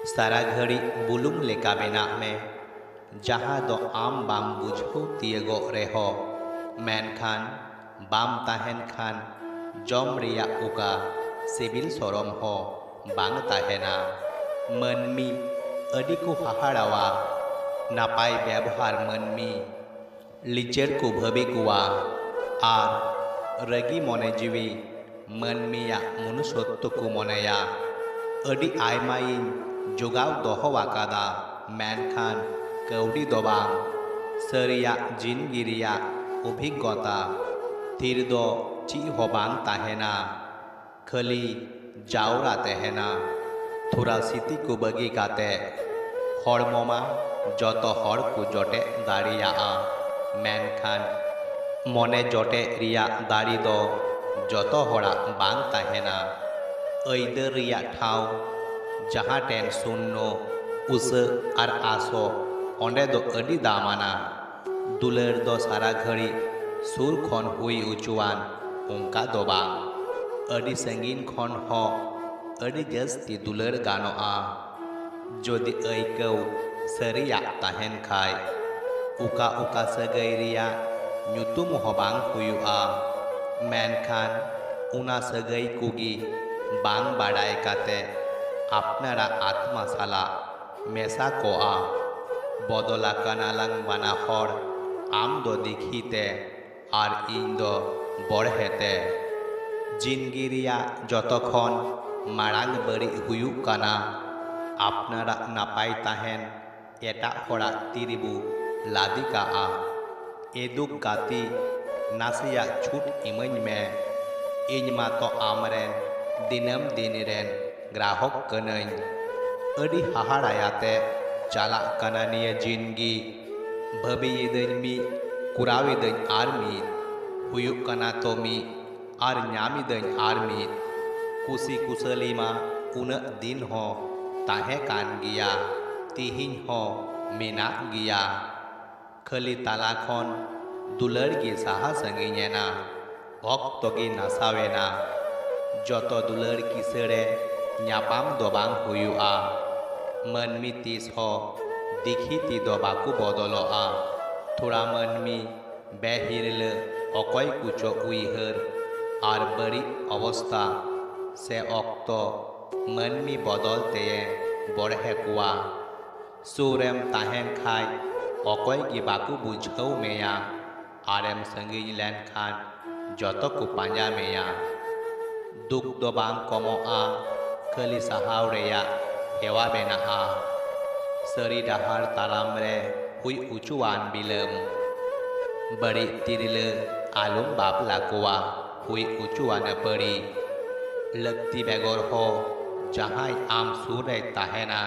सारा घड़ी बुलुंग लेका बेना में जहाँ दो आम बाम बुझो तियगो रेहो मेनखान बाम ताहेन खान जम रिया उका सिबिल सरम हो बांग ताहेना मनमी अडी को हाहाड़ावा नापाय व्यवहार मनमी लिचेर को भबिकुआ आर रगी मने जीवी मनमिया मनुष्यत्व को मनया अडी आयमाइन जोगाव दोहवाकादा मेनखान कौड़ी दोबां सरिया जिनगिरिया अभिज्ञता थीर दो ची होबांग ताहेना खली जावरा तहेना थोड़ा सिटी को बगी काते हड़मोमा जतो हड़ को जोटे दाड़िया मेनखान मने जोटे रिया दाड़ी दो जतो हड़ा बांग ताहेना ऐदर रिया ठाव जहाँ टेन शून्य उस और आसो ओंडे दो अडी दामाना दुलर दो सारा घड़ी सुर खन हुई उचुआन उनका दोबा अडी संगीन खन हो अडी जस्ती दुलर गानोआ जोदि ऐकौ सरिया ताहेन खाय उका उका सगै रिया ᱧᱩᱛᱩᱢ ᱦᱚᱸ ᱵᱟᱝ ᱦᱩᱭᱩᱜᱼᱟ ᱢᱮᱱᱠᱷᱟन ᱚᱱᱟ ᱥᱟᱹᱜᱟᱹᱭ ᱠᱚᱜᱮ ᱵᱟᱝ ᱵᱟᱰᱟᱭ ᱠᱟᱛᱮ ᱟᱯᱱᱟᱨᱟᱜ ᱟᱛᱢᱟ ᱥᱟᱞᱟᱜ ᱢᱮᱥᱟ ᱠᱚᱜᱼᱟ ᱵᱚᱫᱚᱞ ᱟᱠᱟᱱᱟᱞᱟᱝ ᱵᱟᱱᱟ ᱦᱚᱲ ᱟᱢ ᱫᱚ ᱫᱤᱠᱷᱤᱛᱮ ᱟᱨ ᱤᱧ ᱫᱚ ᱵᱚᱲᱦᱮᱛᱮ ᱡᱤᱱᱫᱜᱤ ᱨᱮᱭᱟᱜ ᱡᱚᱛᱚ ᱠᱷᱚᱱ ᱢᱟᱲᱟᱝ ᱵᱟᱹᱲᱤᱡ ᱦᱩᱭᱩᱜ ᱠᱟᱱᱟ ᱟᱯᱱᱟᱨᱟᱜ ᱱᱟᱯᱟᱭ ᱛᱟᱦᱮᱱ ᱮᱴᱟᱜ ᱦᱚᱲᱟᱜ ᱛᱤᱨᱮᱵᱚ ᱞᱟᱫᱮ ᱠᱟᱜᱼᱟ एदुक गाती नासिया छूट इमन में इन मातो आमरेन दिनम दिन रेन ग्राहक कनई अडी हाहाड़ायाते चाला कनानिय जिंदगी भबियदन मी कुराविदन आर मीद हुयुक कना तो मी आर ᱧᱟᱢᱤᱫᱟᱹᱧ आर मीद कुसी कुसलीमा उन दिन हो ताहे कान गिया तिहिन हो मेना गिया खली ताला खन दुलर गे साहा संगीना अक्तो गे नासावेना जतो दुलर किसड़े ᱧᱟᱯᱟᱢ दो बांग हुयुआ मनमी तीस हो दिखिती दो बाकु बदलोआ थोड़ा मनमी बेहिरल अकय कुचो उइहर आर बड़ी अवस्था से अक्तो मनमी बदलते बढ़े कुआ सूरेम ताहेन खाय अकय गे बाकु बुझौ मेया आरेम संगी लेन खान जतो को पांजा मेया दुख दो बांग कमोआ खली साहाव रेया हेवा बेनाआ सरी डाहार तालाम रे हुई उचुआन बिलम बड़ी तिरले आलुम बाप लाकुआ हुई उचुआन पड़ी लगती बेगर हो जहां आम सूरे ताहेना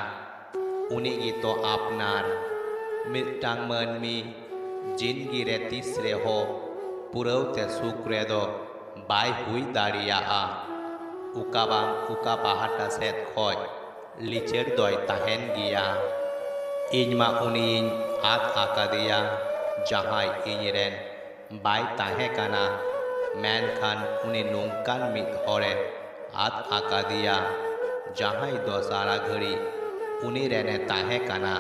उनी गी तो आपनार मिटांग मनमी जिंदगी रे तीसरे हो पुरवते सुख रे दो बाय हुई दाड़िया उका बांग उका पाहाटा सेत खोज लिचेर दोय ताहेन गिया इनमा उनी आत आकादिया जहां इनरेन बाय ताहे काना मेनखान उनी नोंकान मिद हरे आत आकादिया जहां दो सारा घड़ी उनी रेने ताहे काना।